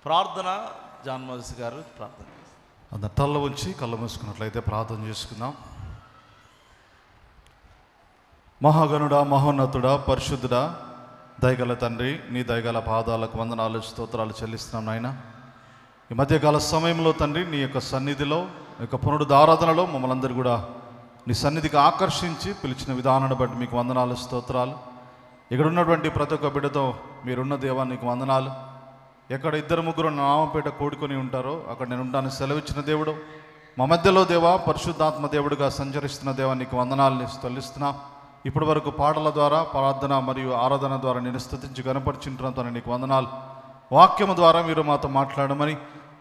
ప్రార్థన జాన్మోస్ గారు ప్రార్థన. అందరు తల్ల ఉంచి కళ్ళు మూసుకున్నట్లయితే ప్రార్థన చేసుకుందాం. మహాగణుడా, మహోన్నతుడా, పరిశుద్ధుడా, దయగల తండ్రి, నీ దయగల పాదాలకు వందనాలు స్తోత్రాలు చెల్లిస్తున్నాం నాయన. ఈ మధ్యకాల సమయంలో తండ్రి నీ యొక్క సన్నిధిలో, నీ యొక్క పునరుద్ధారాధనలో మమ్మల్ని అందరూ కూడా నీ సన్నిధికి ఆకర్షించి పిలిచిన విధానాన్ని బట్టి మీకు వందనాలు స్తోత్రాలు. ఇక్కడ ఉన్నటువంటి ప్రతి ఒక్క బిడ్డతో మీరున్న దేవా నీకు వందనాలు. ఎక్కడ ఇద్దరు ముగ్గురు నామపేట కూడుకొని ఉంటారో అక్కడ నేను ఉంటాను సెలవిచ్చిన దేవుడు, మా మధ్యలో దేవా పరిశుద్ధాత్మ దేవుడిగా సంచరిస్తున్న దేవా నీకు వందనాలని తొలిస్తున్నా. ఇప్పటి వరకు పాటల ద్వారా, ప్రార్థన మరియు ఆరాధన ద్వారా నేను స్తుతించి కనపరిచింటున్నంతో నీకు వందనాలు. వాక్యము ద్వారా మీరు మాతో మాట్లాడమని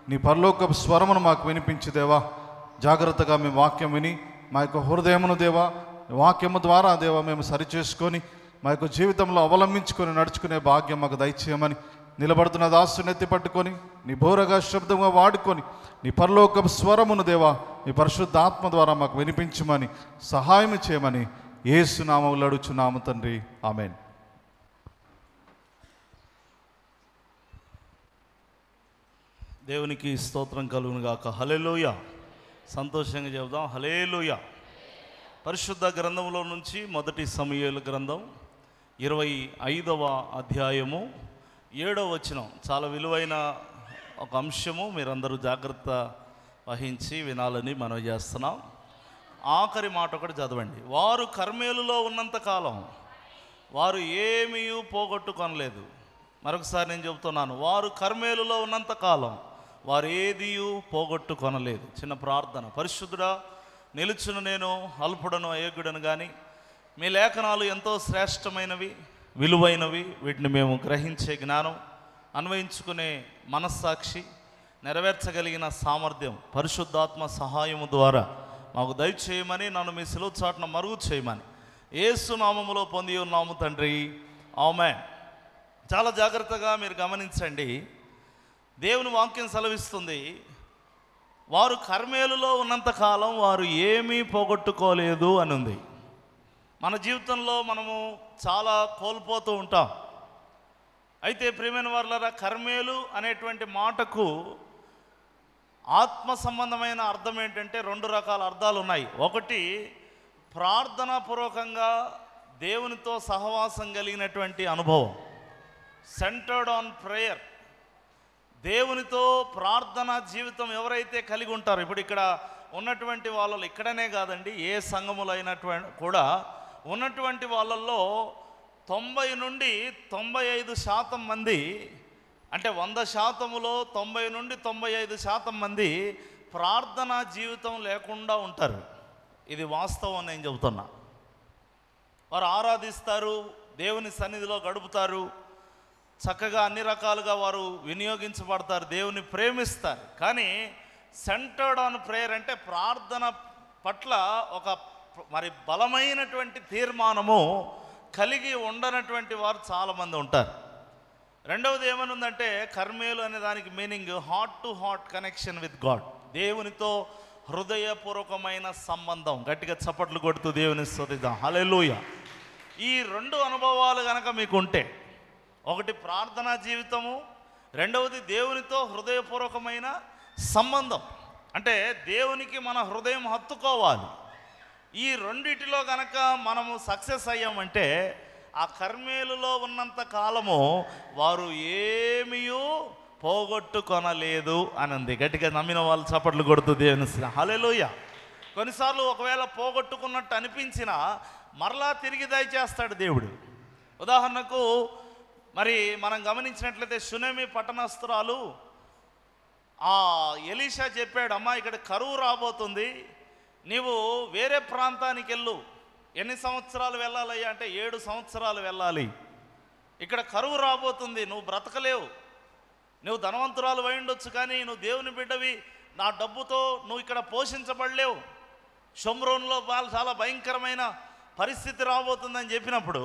నీ పరలోక స్వరమును మాకు వినిపించి దేవా, జాగ్రత్తగా మేము వాక్యం విని మా యొక్క హృదయమును దేవా వాక్యము ద్వారా దేవా మేము సరిచేసుకొని మా యొక్క జీవితంలో అవలంబించుకొని నడుచుకునే భాగ్యం మాకు దయచేయమని, నిలబడుతున్న దాసుని ఎత్తి పట్టుకొని నీ బోరగా శబ్దంగా వాడుకొని నీ పరలోక స్వరమును దేవా నీ పరిశుద్ధాత్మ ద్వారా మాకు వినిపించమని సహాయం చేయమని యేసు నామములో అడుగుచున్నాము తండ్రి, ఆమేన్. దేవునికి స్తోత్రం కలుగును గాక. హల్లెలూయా. సంతోషంగా చెబుదాం హల్లెలూయా. పరిశుద్ధ గ్రంథంలో నుంచి మొదటి సమూయేలు గ్రంథం 25వ అధ్యాయము 7వ వచనం. చాలా విలువైన ఒక అంశము, మీరందరూ జాగ్రత్త వహించి వినాలని మనం చేస్తున్నాం. ఆఖరి మాట ఒకటి చదవండి. వారు కర్మేలులో ఉన్నంతకాలం వారు ఏమీ పోగొట్టుకొనలేదు. మరొకసారి నేను చెబుతున్నాను, వారు కర్మేలులో ఉన్నంతకాలం వారు ఏదీ పోగొట్టుకొనలేదు. చిన్న ప్రార్థన. పరిశుద్ధుడా, నిలుచును నేను అల్పుడను అయోగ్యుడను, కానీ మీ లేఖనాలు ఎంతో శ్రేష్టమైనవి, విలువైనవి. వీటిని మేము గ్రహించే జ్ఞానం, అన్వయించుకునే మనస్సాక్షి, నెరవేర్చగలిగిన సామర్థ్యం పరిశుద్ధాత్మ సహాయము ద్వారా మాకు దయచేయమని, నన్ను మీ సిలువ చాటున మరుగు చేయమని యేసు నామములో పొంది ఉన్నాము తండ్రి, ఆమేన్. చాలా జాగ్రత్తగా మీరు గమనించండి. దేవుని వాక్యం సెలవిస్తుంది, వారు కర్మేలులో ఉన్నంతకాలం వారు ఏమీ పోగొట్టుకోలేదు అని ఉంది. మన జీవితంలో మనము చాలా కోల్పోతూ ఉంటాం. అయితే ప్రియమైన వారలారా, కర్మేలు అనేటువంటి మాటకు ఆత్మ సంబంధమైన అర్థం ఏంటంటే 2 రకాల అర్థాలు ఉన్నాయి. ఒకటి, ప్రార్థనాపూర్వకంగా దేవునితో సహవాసం కలిగినటువంటి అనుభవం, సెంటర్డ్ ఆన్ ప్రేయర్. దేవునితో ప్రార్థన జీవితం ఎవరైతే కలిగి ఉంటారో, ఇప్పుడు ఇక్కడ ఉన్నటువంటి వాళ్ళలో, ఇక్కడనే కాదండి ఏ సంఘములో అయినటువంటి కూడా ఉన్నటువంటి వాళ్ళల్లో 90 నుండి 95% మంది, అంటే 100%లో 90 నుండి 95% మంది ప్రార్థనా జీవితం లేకుండా ఉంటారు. ఇది వాస్తవం నేను చెబుతున్నా. వారు ఆరాధిస్తారు, దేవుని సన్నిధిలో గడుపుతారు, చక్కగా అన్ని రకాలుగా వారు వినియోగించబడతారు, దేవుని ప్రేమిస్తారు. కానీ సెంటర్డ్ ఆన్ ప్రేయర్ అంటే ప్రార్థన పట్ల ఒక మరి బలమైనటువంటి తీర్మానము కలిగి ఉండనటువంటి వారు చాలామంది ఉంటారు. రెండవది ఏమనుందంటే, కర్మేలు అనే దానికి meaning heart to heart connection with God, దేవునితో హృదయపూర్వకమైన సంబంధం. గట్టిగా చప్పట్లు కొడుతూ దేవుని స్తుతిద్దాం హల్లెలూయా. ఈ 2 అనుభవాలు కనుక మీకు ఉంటే, ఒకటి ప్రార్థనా జీవితము, రెండవది దేవునితో హృదయపూర్వకమైన సంబంధం, అంటే దేవునికి మన హృదయం హత్తుకోవాలి. ఈ రెండిటిలో కనుక మనము సక్సెస్ అయ్యామంటే, ఆ కర్మేలులో ఉన్నంత కాలము వారు ఏమీ పోగొట్టుకొనలేదు అని ఉంది. గట్టిగా నమ్మిన వాళ్ళు చప్పట్లు కొడుతూ దేవుని హల్లెలూయా. కొన్నిసార్లు ఒకవేళ పోగొట్టుకున్నట్టు అనిపించినా మరలా తిరిగి దయచేస్తాడు దేవుడు. ఉదాహరణకు మరి మనం గమనించినట్లయితే, షునేమి పట్టణస్తురాలు ఎలీషా చెప్పాడు, అమ్మా ఇక్కడ కరువు రాబోతుంది, నీవు వేరే ప్రాంతానికి వెళ్ళు. ఎన్ని సంవత్సరాలు వెళ్ళాలయ్యా అంటే 7 సంవత్సరాలు వెళ్ళాలి. ఇక్కడ కరువు రాబోతుంది, నువ్వు బ్రతకలేవు. నువ్వు ధనవంతురాలు అయి ఉండొచ్చు, కానీ నువ్వు దేవుని బిడ్డవి, నా డబ్బుతో నువ్వు ఇక్కడ పోషించబడలేవు. షోమ్రోన్లో చాలా భయంకరమైన పరిస్థితి రాబోతుందని చెప్పినప్పుడు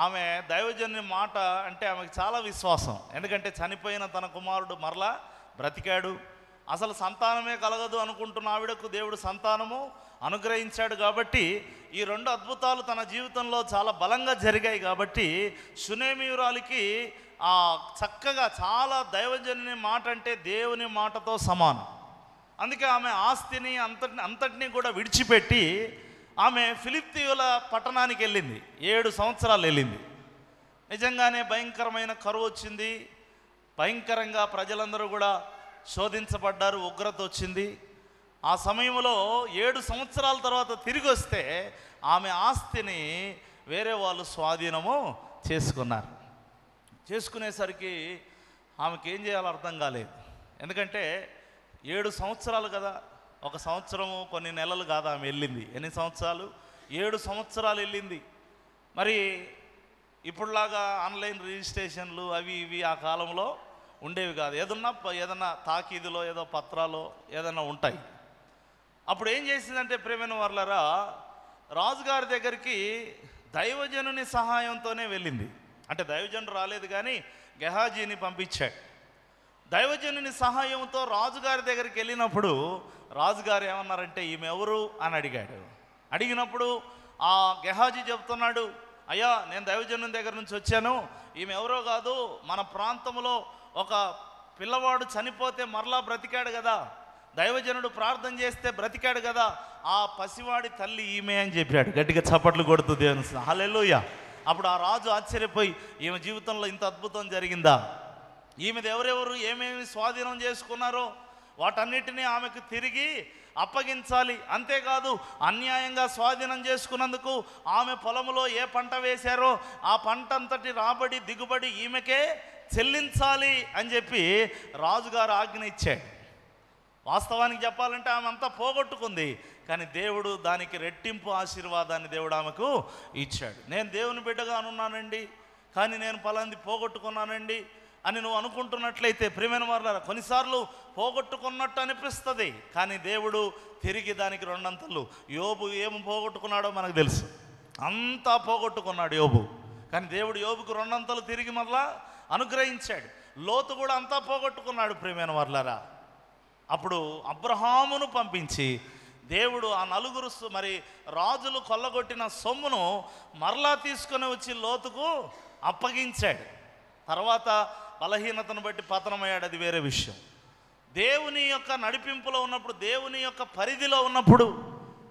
ఆమె దైవజనుని మాట అంటే ఆమెకు చాలా విశ్వాసం. ఎందుకంటే చనిపోయిన తన కుమారుడు మరలా బ్రతికాడు, అసలు సంతానమే కలగదు అనుకుంటున్న ఆవిడకు దేవుడు సంతానము అనుగ్రహించాడు. కాబట్టి ఈ 2 అద్భుతాలు తన జీవితంలో చాలా బలంగా జరిగాయి. కాబట్టి షునేమీయురాలికి చక్కగా చాలా దైవజనుని మాట అంటే దేవుని మాటతో సమానం. అందుకే ఆమె ఆస్తిని అంతటినీ కూడా విడిచిపెట్టి ఆమె ఫిలిష్తీయుల పట్టణానికి వెళ్ళింది. 7 సంవత్సరాలు వెళ్ళింది. నిజంగానే భయంకరమైన కరువు వచ్చింది. భయంకరంగా ప్రజలందరూ కూడా శోధించబడ్డారు. ఉగ్రత వచ్చింది. ఆ సమయంలో 7 సంవత్సరాల తర్వాత తిరిగి వస్తే ఆమె ఆస్తిని వేరే వాళ్ళు స్వాధీనము చేసుకున్నారు. చేసుకునేసరికి ఆమెకి ఏం చేయాలో అర్థం కాలేదు. ఎందుకంటే 7 సంవత్సరాలు కదా, 1 సంవత్సరము కొన్ని నెలలు కాదు ఆమె వెళ్ళింది. ఎన్ని సంవత్సరాలు? 7 సంవత్సరాలు వెళ్ళింది. మరి ఇప్పుడులాగా ఆన్లైన్ రిజిస్ట్రేషన్లు అవి ఇవి ఆ కాలంలో ఉండేవి కాదు. ఏదన్నా తాకీదులో ఏదో పత్రాలు ఏదన్నా ఉంటాయి. అప్పుడు ఏం చేసిందంటే ప్రేమైన వాళ్ళరా, రాజుగారి దగ్గరికి దైవజనుని సహాయంతోనే వెళ్ళింది. అంటే దైవజనుడు రాలేదు కానీ గెహాజీని పంపించాడు. దైవజనుని సహాయంతో రాజుగారి దగ్గరికి వెళ్ళినప్పుడు రాజుగారు ఏమన్నారంటే ఈమె ఎవరు అని అడిగాడు. అడిగినప్పుడు ఆ గెహాజీ చెప్తున్నాడు, అయ్యా నేను దైవజనుని దగ్గర నుంచి వచ్చాను. ఈమె ఎవరో కాదు, మన ప్రాంతంలో ఒక పిల్లవాడు చనిపోతే మరలా బ్రతికాడు కదా, దైవజనుడు ప్రార్థన చేస్తే బ్రతికాడు కదా, ఆ పసివాడి తల్లి ఈమె అని చెప్పాడు. గట్టిగా చప్పట్లు కొడుతూ దేవుని హల్లెలూయా. అప్పుడు ఆ రాజు ఆశ్చర్యపోయి ఈమె జీవితంలో ఇంత అద్భుతం జరిగిందా, ఈమెది ఎవరెవరు ఏమేమి స్వాధీనం చేసుకున్నారో వాటన్నిటినీ ఆమెకు తిరిగి అప్పగించాలి. అంతేకాదు అన్యాయంగా స్వాధీనం చేసుకున్నందుకు ఆమె పొలంలో ఏ పంట వేశారో ఆ పంట అంతటి రాబడి దిగుబడి ఈమెకే చెల్లించాలి అని చెప్పి రాజుగారు ఆజ్ఞ ఇచ్చాడు. వాస్తవానికి చెప్పాలంటే ఆమె అంతా పోగొట్టుకుంది, కానీ దేవుడు దానికి రెట్టింపు ఆశీర్వాదాన్ని దేవుడు ఆమెకు ఇచ్చాడు. నేను దేవుని బిడ్డగా అనున్నానండి, కానీ నేను పలాంది పోగొట్టుకున్నానండి అని నువ్వు అనుకుంటున్నట్లయితే ప్రియమైన వారలారా, కొన్నిసార్లు పోగొట్టుకున్నట్టు అనిపిస్తుంది, కానీ దేవుడు తిరిగి దానికి 2 అంతలు. యోబు ఏమి పోగొట్టుకున్నాడో మనకు తెలుసు. అంతా పోగొట్టుకున్నాడు యోబు, కానీ దేవుడు యోబుకు 2 అంతలు తిరిగి మరలా అనుగ్రహించాడు. లోతు కూడా అంతా పోగొట్టుకున్నాడు ప్రియమైన వారలారా. అప్పుడు అబ్రహామును పంపించి దేవుడు ఆ 4 మరి రాజులు కొల్లగొట్టిన సొమ్మును మరలా తీసుకొని వచ్చి లోతుకు అప్పగించాడు. తర్వాత బలహీనతను బట్టి పతనమయ్యాడు, అది వేరే విషయం. దేవుని యొక్క నడిపింపులో ఉన్నప్పుడు, దేవుని యొక్క పరిధిలో ఉన్నప్పుడు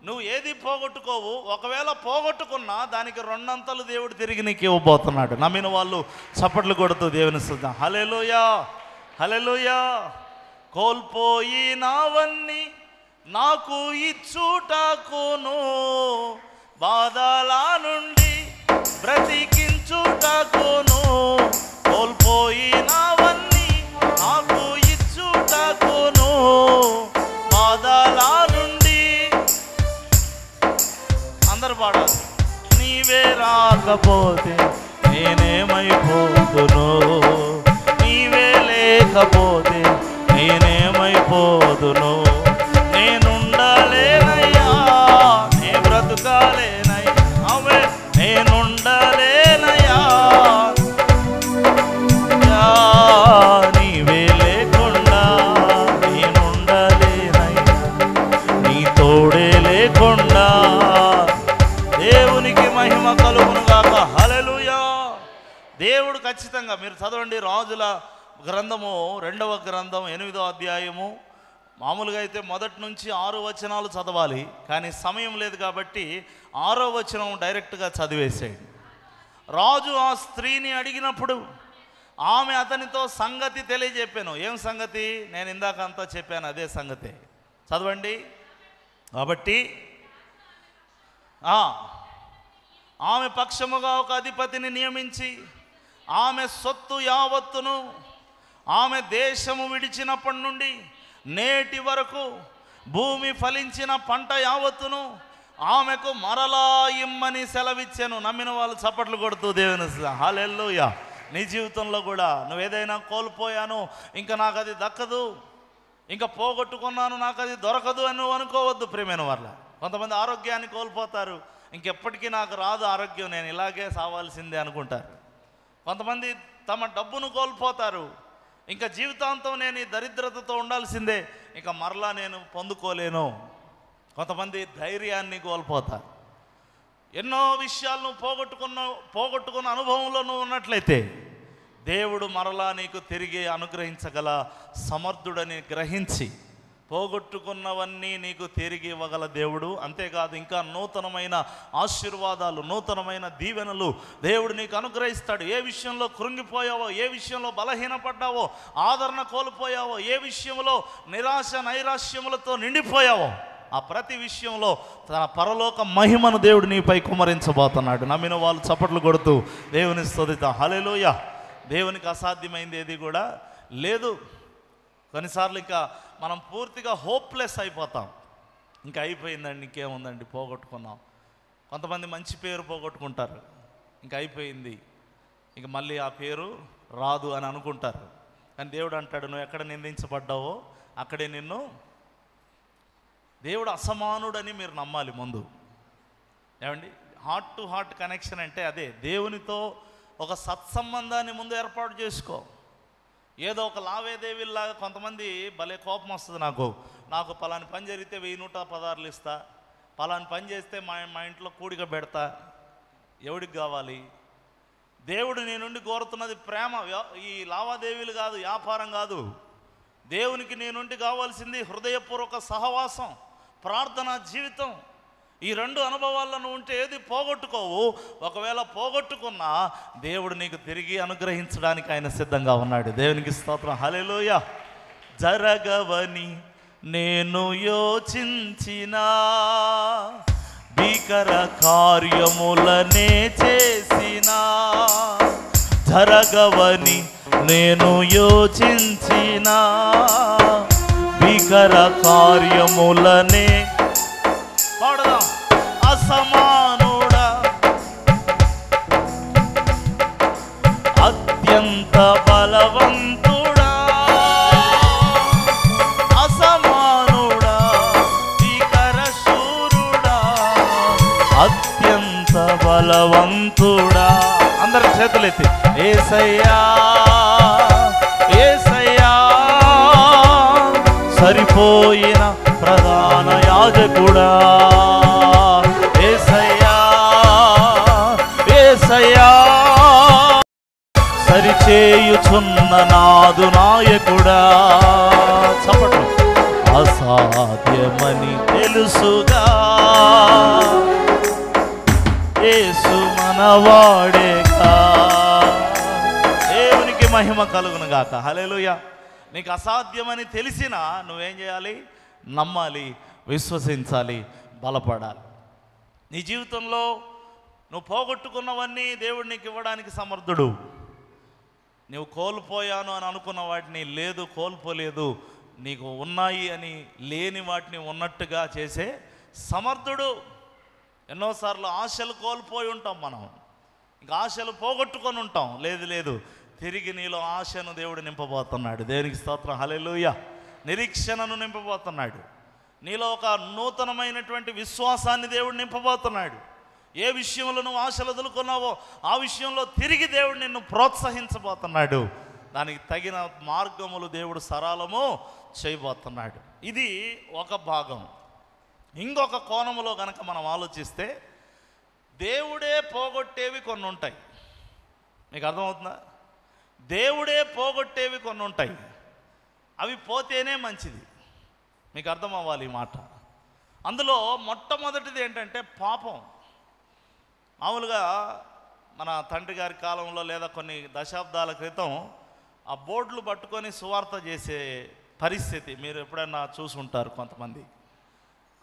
నువ్వు ఏది పోగొట్టుకోవు. ఒకవేళ పోగొట్టుకున్నా దానికి 2 అంతలు దేవుడు తిరిగి నీకు ఇవ్వబోతున్నాడు. నమ్మిన వాళ్ళు చప్పట్లు కొడుతూ దేవుని స్తుతిద్దాం. హల్లెలూయా, హల్లెలూయా. కోల్పోయినవన్నీ నాకు ఇచ్చుటకును, బాధల నుండి బ్రతికించుటకును. కోల్పోయినవన్నీ నాకు ఇచ్చుటకును, బాధల నుండి. అందరు పాడాలి. నీవే రాకపోతే నేనేమైపోతును, నీవే లేకపోతే నేనేమైపోదును. నేనుండలేనయ్యా, నే బ్రతుకాలేనయ్యా, అవే నేనుండలేనయ్యా, నీవే లేకుండా నేనుండలేనయ్యా, నీ తోడే లేకుండా. దేవునికి మహిమ కలుగును గాక. హల్లెలూయా. దేవుడు ఖచ్చితంగా, మీరు చదవండి రాజుల గ్రంథము 2వ గ్రంథం 8వ అధ్యాయము. మామూలుగా అయితే మొదటి నుంచి 6 వచనాలు చదవాలి, కానీ సమయం లేదు కాబట్టి 6వ వచనం డైరెక్ట్గా చదివేసేయండి. రాజు ఆ స్త్రీని అడిగినప్పుడు ఆమె అతనితో సంగతి తెలియజెప్పాను. ఏం సంగతి? నేను ఇందాక అంతా చెప్పాను, అదే సంగతి. చదవండి. కాబట్టి ఆమె పక్షముగా ఒక అధిపతిని నియమించి ఆమె సొత్తు యావత్తును ఆమె దేశము విడిచినప్పటి నుండి నేటి వరకు భూమి ఫలించిన పంట యావత్తును ఆమెకు మరలా ఇమ్మని సెలవిచ్చాను. నమ్మిన వాళ్ళు చప్పట్లు కొడుతూ దేవుని హల్లెలూయా. నీ జీవితంలో కూడా నువ్వు ఏదైనా కోల్పోయాను, ఇంకా నాకు అది దక్కదు, ఇంకా పోగొట్టుకున్నాను, నాకు అది దొరకదు అని నువ్వు అనుకోవద్దు ప్రియమైన వాళ్ళ. కొంతమంది ఆరోగ్యాన్ని కోల్పోతారు, ఇంకెప్పటికీ నాకు రాదు ఆరోగ్యం, నేను ఇలాగే సావాల్సిందే అనుకుంటారు. కొంతమంది తమ డబ్బును కోల్పోతారు, ఇంకా జీవితాంతం నేను ఈ దరిద్రతతో ఉండాల్సిందే, ఇక మరలా నేను పొందుకోలేను. కొంతమంది ధైర్యాన్ని కోల్పోతారు. ఎన్నో విషయాలను పోగొట్టుకున్న అనుభవంలో నువ్వు ఉన్నట్లయితే దేవుడు మరలా నీకు తిరిగి అనుగ్రహించగల సమర్థుడని గ్రహించి పోగొట్టుకున్నవన్నీ నీకు తిరిగి ఇవ్వగల దేవుడు. అంతేకాదు, ఇంకా నూతనమైన ఆశీర్వాదాలు, నూతనమైన దీవెనలు దేవుడు నీకు అనుగ్రహిస్తాడు. ఏ విషయంలో కృంగిపోయావో, ఏ విషయంలో బలహీనపడ్డావో, ఆదరణ కోల్పోయావో, ఏ విషయంలో నిరాశ నైరాశ్యములతో నిండిపోయావో, ఆ ప్రతి విషయంలో తన పరలోక మహిమను దేవుడు నీపై కుమ్మరించబోతున్నాడు. నమ్మిన వాళ్ళు చప్పట్లు కొడుతూ దేవుని స్తుతిద్దాం. హల్లెలూయా. దేవునికి అసాధ్యమైంది ఏది కూడా లేదు. కొన్నిసార్లు ఇంకా మనం పూర్తిగా హోప్లెస్ అయిపోతాం. ఇంకా అయిపోయిందండి, ఇంకేముందండి, పోగొట్టుకున్నాం. కొంతమంది మంచి పేరు పోగొట్టుకుంటారు, ఇంకా అయిపోయింది, ఇంక మళ్ళీ ఆ పేరు రాదు అని అనుకుంటారు. కానీ దేవుడు అంటాడు, నువ్వు ఎక్కడ నిందించబడ్డావో అక్కడే నిన్ను. దేవుడు అసమానుడని మీరు నమ్మాలి ముందు. ఏమండి, హార్ట్ టు హార్ట్ కనెక్షన్ అంటే అదే. దేవునితో ఒక సత్సంబంధాన్ని ముందు ఏర్పాటు చేసుకో. ఏదో ఒక లావేదేవీలాగా కొంతమంది భలే కోపం వస్తుంది నాకు పలాని పని జరిగితే 1116 ఇస్తా, పలాని పని చేస్తే మా ఇంట్లో కూడిక పెడతా. ఎవడికి కావాలి? దేవుడు నీ నుండి కోరుతున్నది ప్రేమ, ఈ లావాదేవీలు కాదు, వ్యాపారం కాదు. దేవునికి నీ నుండి కావాల్సింది హృదయపూర్వక సహవాసం, ప్రార్థనా జీవితం. ఈ రెండు అనుభవాలను ఉంటే ఏది పోగొట్టుకోవు. ఒకవేళ పోగొట్టుకున్నా దేవుడు నీకు తిరిగి అనుగ్రహించడానికి ఆయన సిద్ధంగా ఉన్నాడు. దేవునికి స్తోత్రం. హల్లెలూయా. జరగవని నేను యోచించిన భీకర కార్యములనే చేసిన, జరగవని నేను యోచించిన భీకర కార్యములనే. పాడదాం. అసమానుడా, అత్యంత బలవంతుడా, అసమానుడా, భీకర శూరుడా, అత్యంత బలవంతుడా. అందరి చేతులెత్తి యేసయ్యా, యేసయ్యా, సరిపోయిన ప్రధాన యాజకుడా, యేసయ్యా, యేసయ్యా, సరిచేయుచున్న నాదు నాయకుడా. చప్పట్లు. అసాధ్యమని తెలుసుగా యేసు మనవాడేగా. దేవునికి మహిమ కలుగును గాక. హల్లెలూయా. నీకు అసాధ్యమని తెలిసినా నువ్వేం చేయాలి? నమ్మాలి, విశ్వసించాలి, బలపడాలి. నీ జీవితంలో నువ్వు పోగొట్టుకున్నవన్నీ దేవుడు నీకు ఇవ్వడానికి సమర్థుడు. నువ్వు కోల్పోయాను అని అనుకున్న వాటిని లేదు, కోల్పోలేదు, నీకు ఉన్నాయి అని లేని వాటిని ఉన్నట్టుగా చేసే సమర్థుడు. ఎన్నోసార్లు ఆశలు కోల్పోయి ఉంటాం మనం, ఇంకా ఆశలు పోగొట్టుకొని ఉంటాం. లేదు, తిరిగి నీలో ఆశను దేవుడు నింపబోతున్నాడు. దేవునికి స్తోత్రం. హల్లెలూయా. నిరీక్షణను నింపబోతున్నాడు. నీలో ఒక నూతనమైనటువంటి విశ్వాసాన్ని దేవుడు నింపబోతున్నాడు. ఏ విషయంలో నువ్వు ఆశలు వదులుకున్నావో ఆ విషయంలో తిరిగి దేవుడు నిన్ను ప్రోత్సహించబోతున్నాడు. దానికి తగిన మార్గములు దేవుడు సరళము చేయబోతున్నాడు. ఇది ఒక భాగం. ఇంకొక కోణములో కనుక మనం ఆలోచిస్తే దేవుడే పోగొట్టేవి కొన్ని ఉంటాయి. మీకు అర్థమవుతుందా? దేవుడే పోగొట్టేవి కొన్ని ఉంటాయి. అవి పోతేనే మంచిది. మీకు అర్థం అవ్వాలి ఈ మాట. అందులో మొట్టమొదటిది ఏంటంటే పాపం. మామూలుగా మన తండ్రి గారి కాలంలో లేదా కొన్ని దశాబ్దాల క్రితం ఆ బోర్డులు పట్టుకొని సువార్త చేసే పరిస్థితి మీరు ఎప్పుడైనా చూసుంటారు. కొంతమంది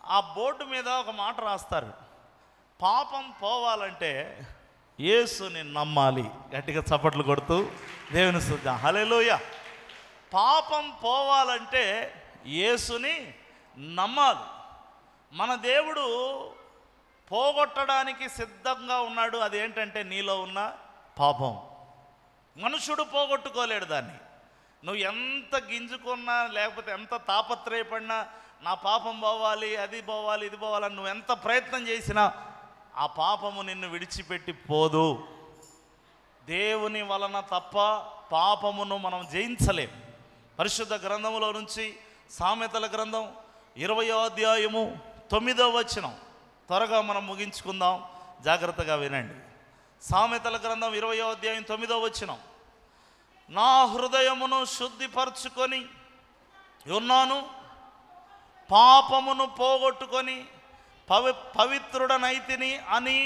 ఆ బోర్డు మీద ఒక మాట రాస్తారు, పాపం పోవాలంటే యేసుని నమ్మాలి. గట్టిగా చప్పట్లు కొడుతూ దేవుని స్తుతి. హల్లెలూయా. పాపం పోవాలంటే యేసుని నమ్మాలి. మన దేవుడు పోగొట్టడానికి సిద్ధంగా ఉన్నాడు. అదేంటంటే నీలో ఉన్న పాపం. మనుషుడు పోగొట్టుకోలేడు దాన్ని. నువ్వు ఎంత గింజుకున్నా లేకపోతే ఎంత తాపత్రయపడినా నా పాపం పోవాలి, అది పోవాలి, ఇది పోవాలని నువ్వు ఎంత ప్రయత్నం చేసినా ఆ పాపము నిన్ను విడిచిపెట్టి పోదు. దేవుని వలన తప్ప పాపమును మనం జయించలేం. పరిశుద్ధ గ్రంథములో నుంచి సామెతల గ్రంథం 20వ అధ్యాయము 9వ వచనం. త్వరగా మనం ముగించుకుందాం, జాగ్రత్తగా వినండి. సామెతల గ్రంథం 20వ అధ్యాయం 9వ వచనం. నా హృదయమును శుద్ధిపరచుకొని ఉన్నాను, పాపమును పోగొట్టుకొని పవిత్రుడనైతిని అని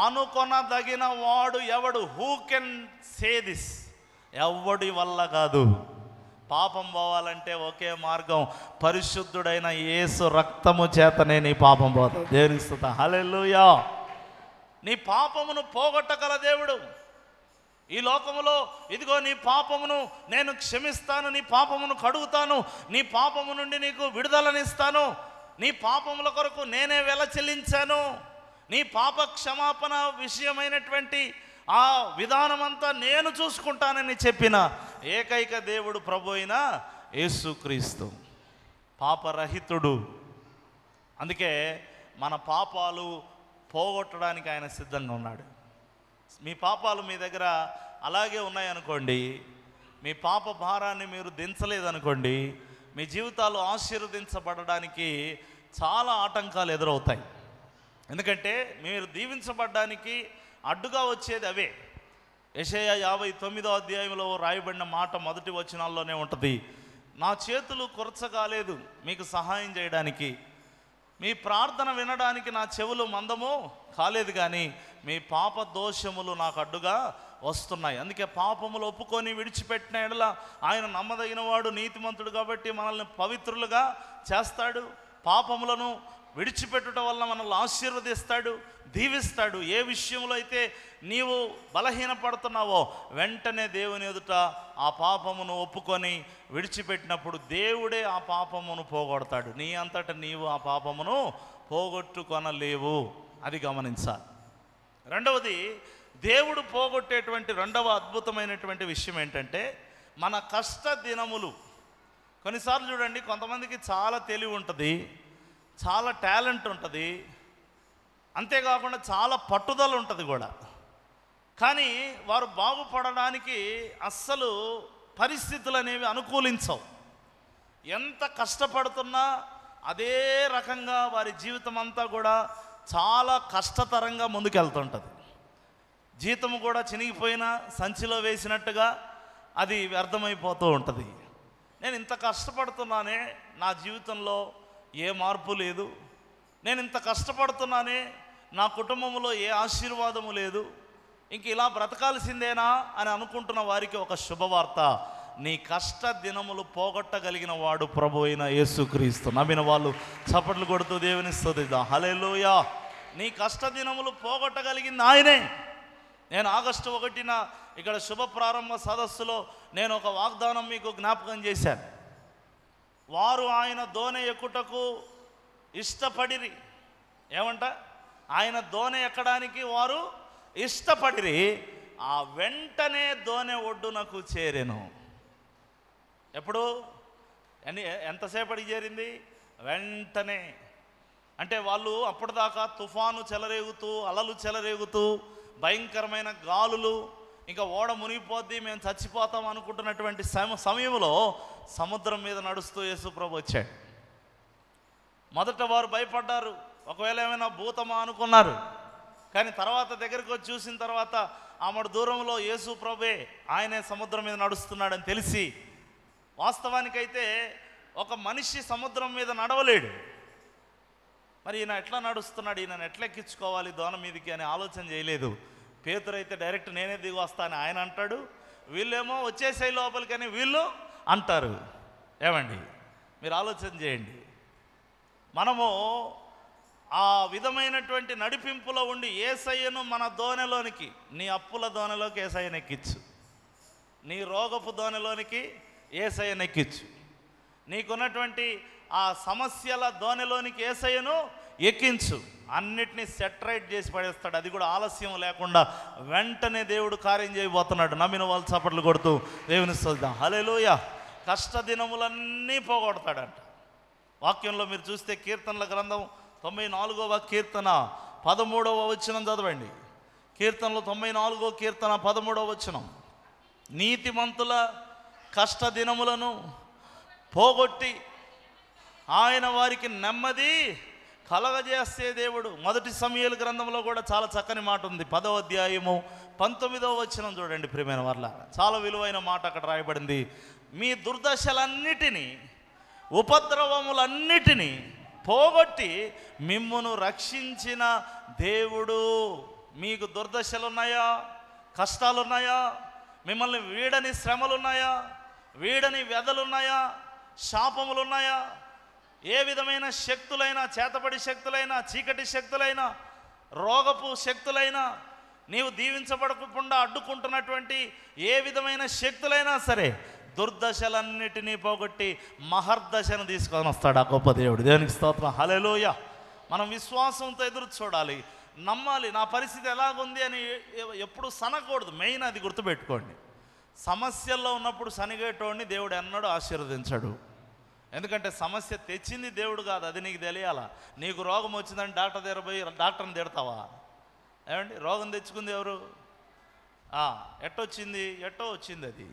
అనుకొనదగిన వాడు ఎవడు? Who can say this? ఎవడి వల్ల కాదు. పాపం పోవాలంటే ఒకే మార్గం, పరిశుద్ధుడైన యేసు రక్తము చేతనే నీ పాపం పోతుంది. దేవునికి స్తుతి, హల్లెలూయా. నీ పాపమును పోగొట్టగల దేవుడు. ఈ లోకములో ఇదిగో నీ పాపమును నేను క్షమిస్తాను, నీ పాపమును కడుగుతాను, నీ పాపము నుండి నీకు విడుదలనిస్తాను, నీ పాపముల కొరకు నేనే వెల చెల్లించాను, నీ పాప క్షమాపణ విషయమైనటువంటి ఆ విధానమంతా నేను చూసుకుంటానని చెప్పిన ఏకైక దేవుడు ప్రభు అయిన యేసుక్రీస్తు, పాపరహితుడు. అందుకే మన పాపాలు పోగొట్టడానికి ఆయన సిద్ధంగా ఉన్నాడు. మీ పాపాలు మీ దగ్గర అలాగే ఉన్నాయనుకోండి, మీ పాప భారాన్ని మీరు దించలేదనుకోండి, మీ జీవితాలు ఆశీర్వదించబడడానికి చాలా ఆటంకాలు ఎదురవుతాయి. ఎందుకంటే మీరు దీవించబడడానికి అడ్డుగా వచ్చేది అవే. యెషయా 59వ అధ్యాయంలో రాయబడిన మాట మొదటి వచనాల్లోనే ఉంటుంది. నా చేతులు కొరచగాలేదు మీకు సహాయం చేయడానికి, మీ ప్రార్థన వినడానికి నా చెవులు మందము కాలేదు, కానీ మీ పాప దోషములు నాకు అడ్డుగా వస్తున్నాయి. అందుకే పాపములు ఒప్పుకొని విడిచిపెట్టిన ఎడల ఆయన నమ్మదగిన వాడు, నీతిమంతుడు కాబట్టి మనల్ని పవిత్రులుగా చేస్తాడు. పాపములను విడిచిపెట్టుట వల్ల మనల్ని ఆశీర్వదిస్తాడు, దీవిస్తాడు. ఏ విషయంలో అయితే నీవు బలహీనపడుతున్నావో వెంటనే దేవుని ఎదుట ఆ పాపమును ఒప్పుకొని విడిచిపెట్టినప్పుడు దేవుడే ఆ పాపమును పోగొడతాడు. నీ అంతట నీవు ఆ పాపమును పోగొట్టుకొనలేవు. అది గమనించాలి. రెండవది, దేవుడు పోగొట్టేటువంటి రెండవ అద్భుతమైనటువంటి విషయం ఏంటంటే మన కష్ట దినములు. కొన్నిసార్లు చూడండి, కొంతమందికి చాలా తెలివి ఉంటుంది, చాలా టాలెంట్ ఉంటుంది, అంతేకాకుండా చాలా పట్టుదల ఉంటుంది కూడా. కానీ వారు బాగుపడడానికి అస్సలు పరిస్థితులు అనేవి అనుకూలించవు. ఎంత కష్టపడుతున్నా అదే రకంగా వారి జీవితం అంతా కూడా చాలా కష్టతరంగా ముందుకెళ్తుంటుంది. జీతం కూడా చినిగిపోయినా సంచిలో వేసినట్టుగా అది వ్యర్థమైపోతూ ఉంటుంది. నేను ఇంత కష్టపడుతున్నానే, నా జీవితంలో ఏ మార్పు లేదు, నేను ఇంత కష్టపడుతున్నానే, నా కుటుంబంలో ఏ ఆశీర్వాదము లేదు, ఇంక ఇలా బ్రతకాల్సిందేనా అని అనుకుంటున్న వారికి ఒక శుభవార్త. నీ కష్ట దినములు పోగొట్టగలిగిన వాడు ప్రభు అయిన యేసుక్రీస్తు. నమ్మిన వాళ్ళు చప్పట్లు కొడుతూ దేవుని స్తుతిద్దాం, హల్లెలూయా. నీ కష్ట దినములు పోగొట్టగలిగింది ఆయనే. నేను ఆగస్టు 1న ఇక్కడ శుభ ప్రారంభ సదస్సులో నేను ఒక వాగ్దానం మీకు జ్ఞాపకం చేశాను. వారు ఆయన దోణి ఎక్కుటకు ఇష్టపడిరి. ఏమంట? ఆయన దోణి ఎక్కడానికి వారు ఇష్టపడిరి. ఆ వెంటనే దోణి ఒడ్డునకు చేరెను. ఎప్పుడు? ఎంతసేపటికి చేరింది? వెంటనే. అంటే వాళ్ళు అప్పటిదాకా తుఫాను చెలరేగుతూ, అలలు చెలరేగుతూ, భయంకరమైన గాలులు, ఇంకా ఓడ మునిగిపోద్ది, మేము చచ్చిపోతాం అనుకుంటున్నటువంటి సమయంలో సముద్రం మీద నడుస్తూ యేసుప్రభు వచ్చాడు. మొదట వారు భయపడ్డారు, ఒకవేళ ఏమైనా భూతమా అనుకున్నారు. కానీ తర్వాత దగ్గరికి వచ్చి చూసిన తర్వాత ఆమెడు దూరంలో యేసుప్రభే, ఆయనే సముద్రం మీద నడుస్తున్నాడని తెలిసి, వాస్తవానికైతే ఒక మనిషి సముద్రం మీద నడవలేడు. మరి ఈయన ఎట్లా నడుస్తున్నాడు, ఈయనను ఎట్లా ఎక్కించుకోవాలి దోణ మీదకి అని ఆలోచన చేయలేదు. పేతురు అయితే డైరెక్ట్ నేనే దిగి వస్తాను ఆయన అంటాడు, వీళ్ళేమో వచ్చేసే లోపలికని వీళ్ళు అంటారు. ఏమండి, మీరు ఆలోచన చేయండి. మనము ఆ విధమైనటువంటి నడిపింపులో ఉండి యేసయ్యను మన దోణిలోనికి, నీ అప్పుల దోణిలోకి యేసయ్యను ఎక్కించు, నీ రోగపు దోణిలోనికి యేసయ్యను ఎక్కించు, నీకున్నటువంటి ఆ సమస్యల దోణిలోనికి యేసయ్యను ఎక్కించు. అన్నిటినీ సెటరైట్ చేసి పడేస్తాడు. అది కూడా ఆలస్యం లేకుండా వెంటనే దేవుడు కార్యం చేయబోతున్నాడు. నమ్మిన వాళ్ళు చప్పట్లు కొడుతూ దేవుని స్తుతిద్దాం, హల్లెలూయా. కష్ట దినములన్నీ పోగొడతాడంట. వాక్యంలో మీరు చూస్తే కీర్తనల గ్రంథం 94వ కీర్తన 13వ వచనం చదవండి. కీర్తనలు 94వ కీర్తన 13వ వచనం. నీతిమంతుల కష్ట దినములను పోగొట్టి ఆయన వారికి నెమ్మది కలగజేసే దేవుడు. మొదటి సమూయేలు గ్రంథంలో కూడా చాలా చక్కని మాట ఉంది. 10వ అధ్యాయము 19వ వచనం చూడండి ప్రియమైన వారలారా. చాలా విలువైన మాట అక్కడ రాయబడింది. మీ దుర్దశలన్నిటినీ ఉపద్రవములన్నిటినీ పోగొట్టి మిమ్మును రక్షించిన దేవుడు. మీకు దుర్దశలున్నాయా? కష్టాలున్నాయా? మిమ్మల్ని వీడని శ్రమలున్నాయా? వీడని వ్యధలున్నాయా? శాపములున్నాయా? ఏ విధమైన శక్తులైనా, చేతబడి శక్తులైనా, చీకటి శక్తులైనా, రోగపు శక్తులైనా, నీవు దీవించబడకుండా అడ్డుకుంటున్నటువంటి ఏ విధమైన శక్తులైనా సరే దుర్దశలన్నిటినీ పోగొట్టి మహర్దశను తీసుకొని వస్తాడు ఆ గొప్ప దేవుడు. దేవునికి స్తోత్రం. హల్లెలూయా. మనం విశ్వాసంతో ఎదురు చూడాలి, నమ్మాలి. నా పరిస్థితి ఎలాగుంది అని ఎప్పుడు సనకూడదు. మెయిన్ అది గుర్తుపెట్టుకోండి. సమస్యల్లో ఉన్నప్పుడు సనిగేటోడిని దేవుడు ఎన్నడూ ఆశీర్వదించాడు. ఎందుకంటే సమస్య తెచ్చింది దేవుడు కాదు, అది నీకు తెలియాలా. నీకు రోగం వచ్చిందని డాక్టర్ దగ్గర పోయి డాక్టర్ని తిడతావా? ఏమండి, రోగం తెచ్చుకుంది ఎవరు? ఎట్టో వచ్చింది అది.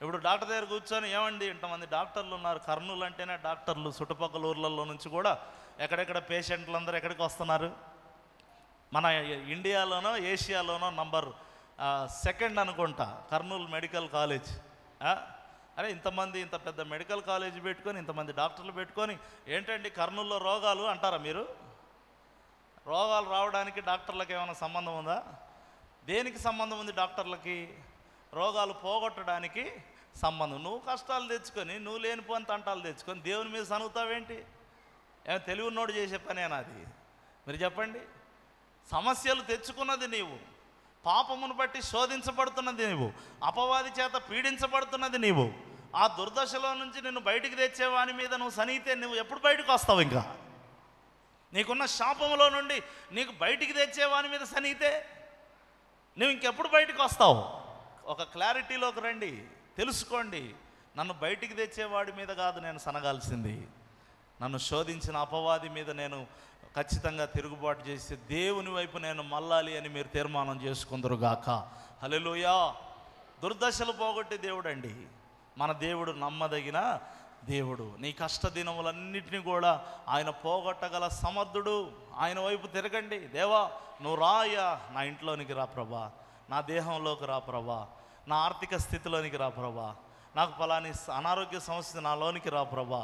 ఇప్పుడు డాక్టర్ దగ్గర కూర్చొని ఏమండి ఇంతమంది డాక్టర్లు ఉన్నారు, కర్నూలు అంటేనే డాక్టర్లు, చుట్టుపక్కల ఊర్లలో నుంచి కూడా ఎక్కడెక్కడ పేషెంట్లు అందరూ ఎక్కడికి వస్తున్నారు? మన ఇండియాలోనో ఏషియాలోనో నంబర్ 2 అనుకుంటా కర్నూలు మెడికల్ కాలేజ్. అరే ఇంతమంది, ఇంత పెద్ద మెడికల్ కాలేజ్ పెట్టుకొని, ఇంతమంది డాక్టర్లు పెట్టుకొని ఏంటండి కర్నూలులో రోగాలు అంటారా మీరు? రోగాలు రావడానికి డాక్టర్లకు ఏమైనా సంబంధం ఉందా? దేనికి సంబంధం ఉంది డాక్టర్లకి? రోగాలు పోగొట్టడానికి సంబంధం. నువ్వు కష్టాలు తెచ్చుకొని, నువ్వు లేనిపోని తంటాలు తెచ్చుకొని దేవుని మీద సనుగుతావేంటి? ఏమైనా తెలివి ఉన్నోడు చేసే పనేనా అది? మీరు చెప్పండి. సమస్యలు తెచ్చుకున్నది నీవు, పాపమును బట్టి శోధించబడుతున్నది నీవు, అపవాది చేత పీడించబడుతున్నది నీవు. ఆ దుర్దశలో నుంచి నిన్ను బయటికి తెచ్చేవాని మీద నువ్వు సనిగితే నువ్వు ఎప్పుడు బయటకు వస్తావు? ఇంకా నీకున్న శాపములో నుండి నీకు బయటికి తెచ్చేవాని మీద సనిగితే నువ్వు ఇంకెప్పుడు బయటకు వస్తావు? ఒక క్లారిటీలోకి రండి, తెలుసుకోండి. నన్ను బయటికి తెచ్చేవాడి మీద కాదు నేను సనగాల్సింది, నన్ను శోధించిన అపవాది మీద నేను ఖచ్చితంగా తిరుగుబాటు చేసి దేవుని వైపు నేను మళ్ళాలి అని మీరు తీర్మానం చేసుకుందరుగాక. హల్లెలూయా. దుర్దశలు పోగొట్టే దేవుడు అండి మన దేవుడు, నమ్మదగిన దేవుడు. నీ కష్టదినములన్నిటినీ కూడా ఆయన పోగొట్టగల సమర్థుడు. ఆయన వైపు తిరగండి. దేవా నువ్వు రాయ్యా, నా ఇంట్లోనికి రా ప్రభా, నా దేహంలోకి రా ప్రభా, నా ఆర్థిక స్థితిలోనికి రా ప్రభా, నాకు ఫలాని అనారోగ్య సమస్య నాలోనికి రా ప్రభా.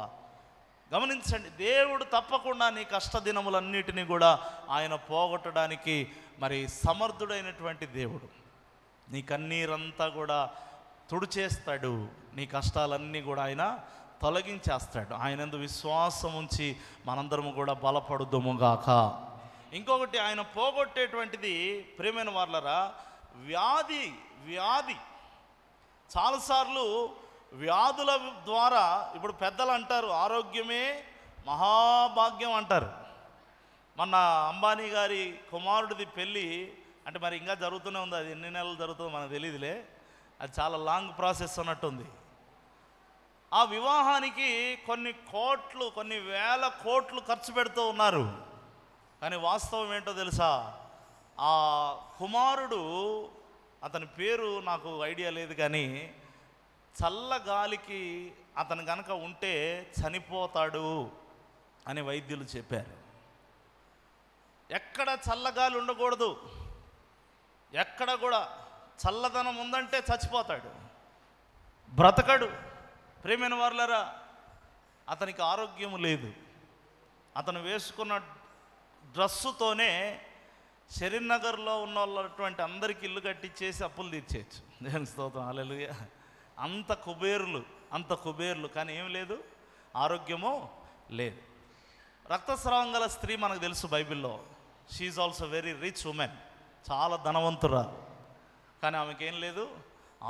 గమనించండి, దేవుడు తప్పకుండా నీ కష్టదినములన్నిటినీ కూడా ఆయన పోగొట్టడానికి మరి సమర్థుడైనటువంటి దేవుడు. నీ కన్నీరంతా కూడా తుడిచేస్తాడు, నీ కష్టాలన్నీ కూడా ఆయన తొలగించేస్తాడు. ఆయనందు విశ్వాసం ఉంచి మనందరము కూడా బలపడుదుముగాక. ఇంకొకటి ఆయన పోగొట్టేటువంటిది ప్రియమైన వారలారా, వ్యాధి. చాలాసార్లు వ్యాధుల ద్వారా, ఇప్పుడు పెద్దలు అంటారు ఆరోగ్యమే మహాభాగ్యం అంటారు. మొన్న అంబానీ గారి కుమారుడిది పెళ్ళి అంటే మరి ఇంకా జరుగుతూనే ఉంది, అది ఎన్ని నెలలు జరుగుతుందో మనకు తెలియదులే, అది చాలా లాంగ్ ప్రాసెస్ అన్నట్టుంది. ఆ వివాహానికి కొన్ని వేల కోట్లు ఖర్చు పెడుతూ ఉన్నారు. కానీ వాస్తవం ఏంటో తెలుసా? ఆ కుమారుడు, అతని పేరు నాకు ఐడియా లేదు, కానీ చల్లగాలికి అతను కనుక ఉంటే చనిపోతాడు అని వైద్యులు చెప్పారు. ఎక్కడ చల్లగాలి ఉండకూడదు, ఎక్కడ కూడా చల్లదనం ఉందంటే చచ్చిపోతాడు, బ్రతకడు. ప్రియమైన వారలారా, అతనికి ఆరోగ్యం లేదు. అతను వేసుకున్న డ్రస్సుతోనే షరీర్నగర్లో ఉన్నటువంటి అందరికీ ఇల్లు కట్టించేసి అప్పులు తీర్చేయచ్చు. దేవుని స్తోత్రం. హల్లెలూయా. అంత కుబేర్లు, కానీ ఏం లేదు, ఆరోగ్యము లేదు. రక్తస్రావం గల స్త్రీ మనకు తెలుసు బైబిల్లో. She also very rich women, చాలా ధనవంతురాలు, కానీ ఆమెకేం లేదు,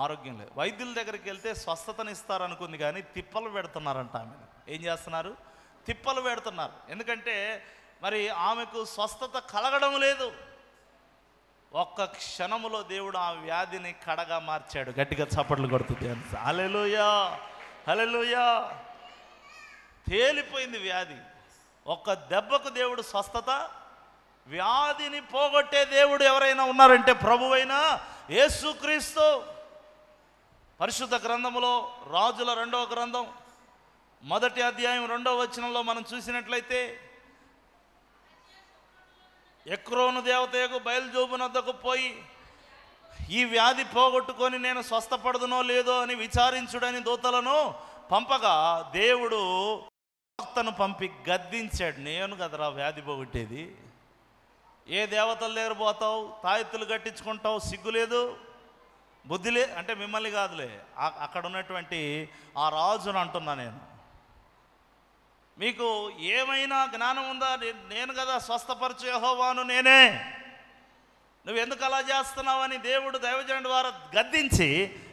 ఆరోగ్యం లేదు. వైద్యుల దగ్గరికి వెళ్తే స్వస్థతని ఇస్తారనుకుంది, కానీ తిప్పలు పెడుతున్నారంట. ఆమె ఏం చేస్తున్నారు? తిప్పలు పెడుతున్నారు. ఎందుకంటే మరి ఆమెకు స్వస్థత కలగడం లేదు. ఒక్క క్షణములో దేవుడు ఆ వ్యాధిని కడగా మార్చాడు. గట్టిగా చప్పట్లు కొడుతుంది. హల్లెలూయా, హల్లెలూయా. తేలిపోయింది వ్యాధి. ఒక్క దెబ్బకు దేవుడు స్వస్థత. వ్యాధిని పోగొట్టే దేవుడు ఎవరైనా ఉన్నారంటే ప్రభువైన యేసుక్రీస్తు. పరిశుద్ధ గ్రంథములో రాజుల 2వ గ్రంథం మొదటి అధ్యాయం 2వ వచనంలో మనం చూసినట్లయితే, ఎక్రోను దేవతకు బయలుజోబునొద్దకు పోయి ఈ వ్యాధి పోగొట్టుకొని నేను స్వస్థపడదునో లేదో అని విచారించుడని దూతలను పంపగా దేవుడు ప్రవక్తను పంపి గద్దించాడు. నేను కదరా వ్యాధి పోగొట్టేది, ఏ దేవతల దగ్గర పోతావు, తాయెత్తులు కట్టించుకుంటావు, సిగ్గులేదు, బుద్ధిలే అంటే మిమ్మల్ని కాదులే, అక్కడ ఉన్నటువంటి ఆ రాజును అంటున్నా నేను. మీకు ఏమైనా జ్ఞానం ఉందా? నేను కదా స్వస్థపరచు యెహోవాను నేనే, నువ్వు ఎందుకు అలా చేస్తున్నావని దేవుడు దైవజనుడి ద్వారా గద్దించి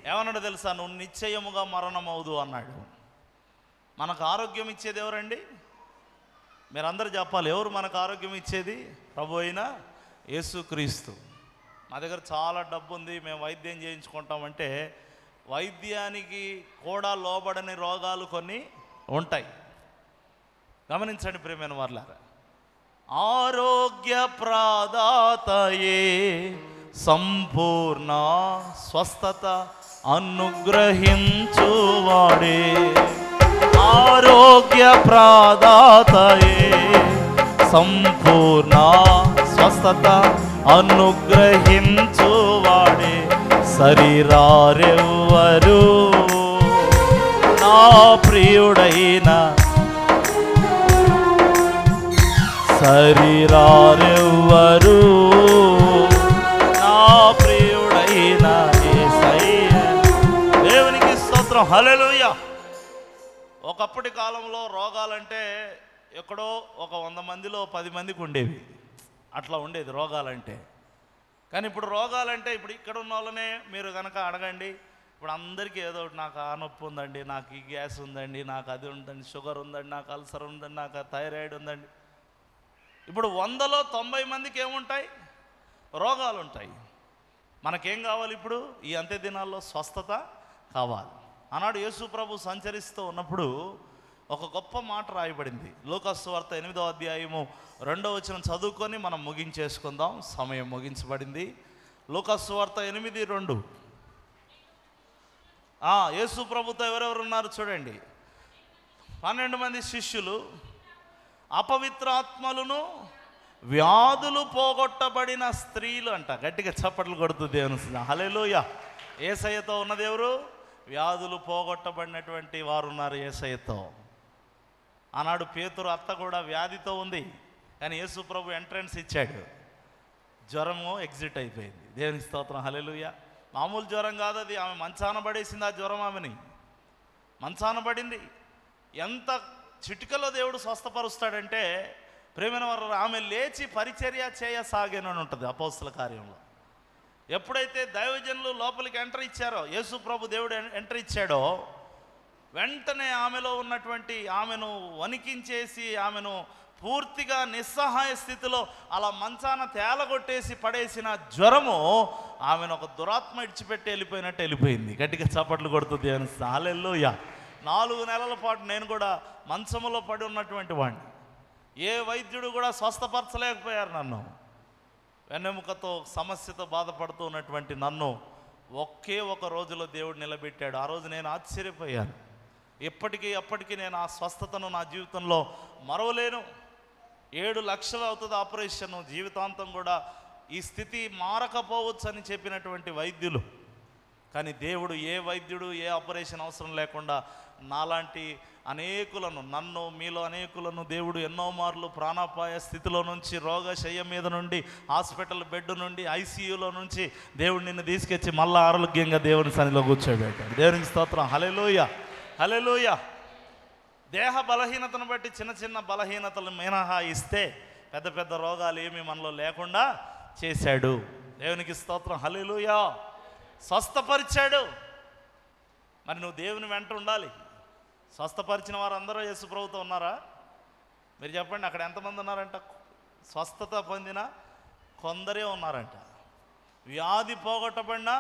ఏమన్నాడు తెలుసా? నువ్వు నిశ్చయముగా మరణమవుదు అన్నాడు. మనకు ఆరోగ్యం ఇచ్చేది ఎవరండి? మీరందరూ చెప్పాలి, ఎవరు మనకు ఆరోగ్యం ఇచ్చేది? ప్రభు అయిన యేసుక్రీస్తు. మా దగ్గర చాలా డబ్బు ఉంది, మేము వైద్యం చేయించుకుంటామంటే వైద్యానికి కూడా లోబడని రోగాలు కొన్ని ఉంటాయి. గమనించండి ప్రియమైన వారులారా, ఆరోగ్య ప్రదాతయే సంపూర్ణ స్వస్థత అనుగ్రహించువాడే, ఆరోగ్య ప్రదాతయే సంపూర్ణ స్వస్థత అనుగ్రహించువాడే, శరీరారెవ్వరు నా ప్రియుడైన, శరీరారెవ్వరు నా ప్రియుడైన యేసయ్య. దేవునికి స్తోత్రం, హల్లెలూయా. ఒకప్పటి కాలంలో రోగాలంటే ఎక్కడో ఒక 100 మందిలో 10 మందికి ఉండేవి, అట్లా ఉండేది రోగాలంటే. కానీ ఇప్పుడు రోగాలంటే ఇప్పుడు ఇక్కడ ఉన్న వాళ్ళనే మీరు కనుక అడగండి, ఇప్పుడు అందరికీ ఏదో ఒకటి, నాకు ఆ నొప్పి ఉందండి, నాకు ఈ గ్యాస్ ఉందండి, నాకు అది ఉందండి, షుగర్ ఉందండి, నాకు అల్సర్ ఉందండి, నాకు థైరాయిడ్ ఉందండి. ఇప్పుడు 100లో 90 మందికి ఏముంటాయి? రోగాలు ఉంటాయి. మనకేం కావాలి ఇప్పుడు? ఈ అంత్య దినాల్లో స్వస్థత కావాలి. ఆనాడు యేసు ప్రభు సంచరిస్తూ ఉన్నప్పుడు ఒక గొప్ప మాట రాయబడింది. లూకా సువార్త 8వ అధ్యాయము 2వ వచనం చదువుకొని మనం ముగించేసుకుందాం, సమయం ముగించబడింది. లూకా సువార్త 8:2. యేసు ప్రభుతో ఎవరెవరు ఉన్నారు చూడండి. 12 మంది శిష్యులు, అపవిత్రాత్మలను వ్యాధులు పోగొట్టబడిన స్త్రీలు అంట. గట్టిగా చప్పట్లు కొడుతుంది దేవుని. హల్లెలూయా. యేసయ్యతో ఉన్నది ఎవరు? వ్యాధులు పోగొట్టబడినటువంటి వారు ఉన్నారు యేసయ్యతో. ఆనాడు పేతురు అత్త కూడా వ్యాధితో ఉంది, కానీ యేసు ప్రభు ఎంట్రన్స్ ఇచ్చాడు, జ్వరము ఎగ్జిట్ అయిపోయింది. దేవునికి స్తోత్రం, హల్లెలూయా. మామూలు జ్వరం కాదు అది, ఆమె మంచాన పడేసింది. ఆ జ్వరం ఆమెని మంచాన పడింది. ఎంత చిటికలో దేవుడు స్వస్థపరుస్తాడంటే ప్రేమైన వారు, ఆమె లేచి పరిచర్య చేయసాగేనని ఉంటుంది అపోస్తల కార్యంలో. ఎప్పుడైతే దైవజనులు లోపలికి ఎంటర్ ఇచ్చారో, యేసు ప్రభు దేవుడు ఎంటర్ ఇచ్చాడో, వెంటనే ఆమెలో ఉన్నటువంటి ఆమెను వణికించేసి ఆమెను పూర్తిగా నిస్సహాయ స్థితిలో అలా మంచాన తేలగొట్టేసి పడేసిన జ్వరము ఆమెను ఒక దురాత్మ ఇడిచిపెట్టి వెళ్ళిపోయినట్టు వెళ్ళిపోయింది. గట్టిగా చప్పట్లు కొడుతుంది అని. హల్లెలూయా. 4 నెలల పాటు నేను కూడా మంచములో పడి ఉన్నటువంటి వాడిని. ఏ వైద్యుడు కూడా స్వస్థపరచలేకపోయారు నన్ను. వెన్నెముకతో సమస్యతో బాధపడుతూ ఉన్నటువంటి నన్ను ఒకే ఒక రోజులో దేవుడు నిలబెట్టాడు. ఆ రోజు నేను ఆశ్చర్యపోయాను. ఎప్పటికీ నేను ఆ స్వస్థతను నా జీవితంలో మరవలేను. 7 లక్షలు అవుతుంది ఆపరేషన్, జీవితాంతం కూడా ఈ స్థితి మారకపోవచ్చు అని చెప్పినటువంటి వైద్యులు. కానీ దేవుడు ఏ వైద్యుడు ఏ ఆపరేషన్ అవసరం లేకుండా నాలాంటి అనేకులను, నన్ను మీలో అనేకులను దేవుడు ఎన్నో మార్లు ప్రాణాపాయ స్థితిలో నుంచి, రోగశయ్య మీద నుండి, హాస్పిటల్ బెడ్ నుండి, ఐసీయూలో నుంచి దేవుడు నిన్ను తీసుకొచ్చి మళ్ళీ ఆరోగ్యంగా దేవుని సన్నిధిలో కూర్చోబెట్టాడు. దేవునికి స్తోత్రం, హల్లెలూయా, హల్లెలూయా. దేహ బలహీనతను బట్టి చిన్న చిన్న బలహీనతలు మినహాయిస్తే పెద్ద పెద్ద రోగాలు ఏమీ మనలో లేకుండా చేశాడు. దేవునికి స్తోత్రం, హల్లెలూయా. స్వస్థపరిచాడు. మరి నువ్వు దేవుని వెంట ఉండాలి. స్వస్థపరిచిన వారు అందరూ యేసు ప్రభుతో ఉన్నారా? మీరు చెప్పండి, అక్కడ ఎంతమంది ఉన్నారంట? స్వస్థత పొందిన కొందరే ఉన్నారంట. వ్యాధి పోగొట్టబడినా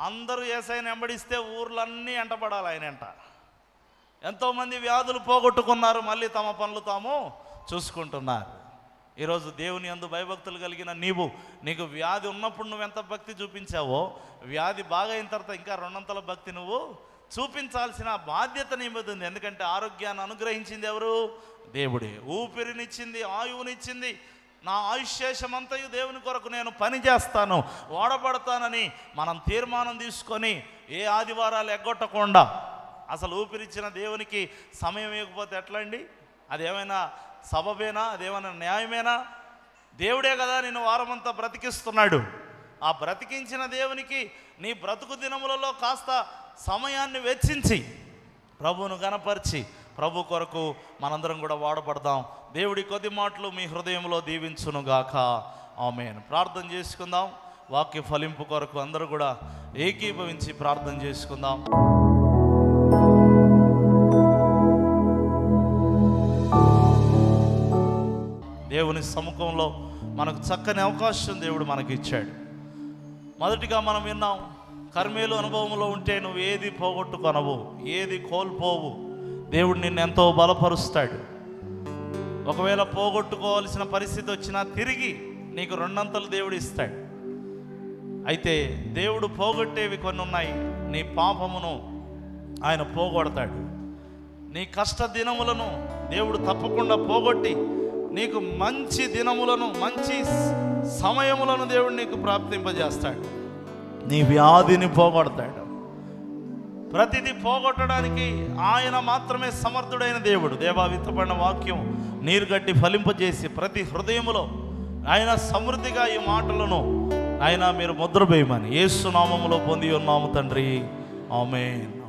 అందరూ యేసయ్యని వెంబడిస్తే ఊర్లన్నీ ఎంటబడాలి ఆయనంట. ఎంతోమంది వ్యాధులు పోగొట్టుకున్నారు, మళ్ళీ తమ పనులు తాము చూసుకుంటున్నారు. ఈరోజు దేవుని యందు భయభక్తులు కలిగిన నీకు వ్యాధి ఉన్నప్పుడు నువ్వు ఎంత భక్తి చూపించావో, వ్యాధి బాగా అయిన తర్వాత ఇంకా 200 భక్తి నువ్వు చూపించాల్సిన బాధ్యత నీ మీద ఉంది. ఎందుకంటే ఆరోగ్యాన్ని అనుగ్రహించింది ఎవరు? దేవుడే. ఊపిరినిచ్చింది, ఆయువునిచ్చింది. నా ఆయుష్శేషమంతయు దేవుని కొరకు నేను పని చేస్తాను, వాడబడతానని మనం తీర్మానం తీసుకొని ఏ ఆదివారాలు ఎగ్గొట్టకుండా, అసలు ఊపిరిచ్చిన దేవునికి సమయం ఇవ్వకపోతే ఎట్లా అండి? అదేమైనా సబబేనా? అదేమైనా న్యాయమేనా? దేవుడే కదా నిన్ను వారమంతా బ్రతికిస్తున్నాడు. ఆ బ్రతికించిన దేవునికి నీ బ్రతుకు దినములలో కాస్త సమయాన్ని వెచ్చించి ప్రభువును గణపరిచి ప్రభు కొరకు మనందరం కూడా వాడబడదాం. దేవుడి కొద్ది మాటలు మీ హృదయంలో దీవించునుగాక. ఆమేన్. ప్రార్థన చేసుకుందాం. వాక్య ఫలింపు కొరకు అందరూ కూడా ఏకీభవించి ప్రార్థన చేసుకుందాం. దేవుని సముఖంలో మనకు చక్కని అవకాశం దేవుడు మనకి ఇచ్చాడు. మొదటిగా మనం విన్నాం, కర్మేలు అనుభవంలో ఉంటే నువ్వు ఏది పోగొట్టుకొనవు, ఏది కోల్పోవు. దేవుడు నిన్ను ఎంతో బలపరుస్తాడు. ఒకవేళ పోగొట్టుకోవాల్సిన పరిస్థితి వచ్చినా తిరిగి నీకు రెండంతలు దేవుడు ఇస్తాడు. అయితే దేవుడు పోగొట్టేవి కొన్ని ఉన్నాయి. నీ పాపమును ఆయన పోగొడతాడు. నీ కష్ట దినములను దేవుడు తప్పకుండా పోగొట్టి నీకు మంచి దినములను, మంచి సమయములను దేవుడు నీకు ప్రాప్తింపజేస్తాడు. నీ వ్యాధిని పోగొడతాడు. ప్రతిదీ పోగొట్టడానికి ఆయన మాత్రమే సమర్థుడైన దేవుడు. దేవా, విత్తబడిన వాక్యం నీరుగడ్డి ఫలింపజేసి ప్రతి హృదయములో ఆయన సమృద్ధిగా ఈ మాటలను ఆయన మీరు ముద్ర వేయమని యేసు నామములో పొంది ఉన్నాము తండ్రి. ఆమేన్.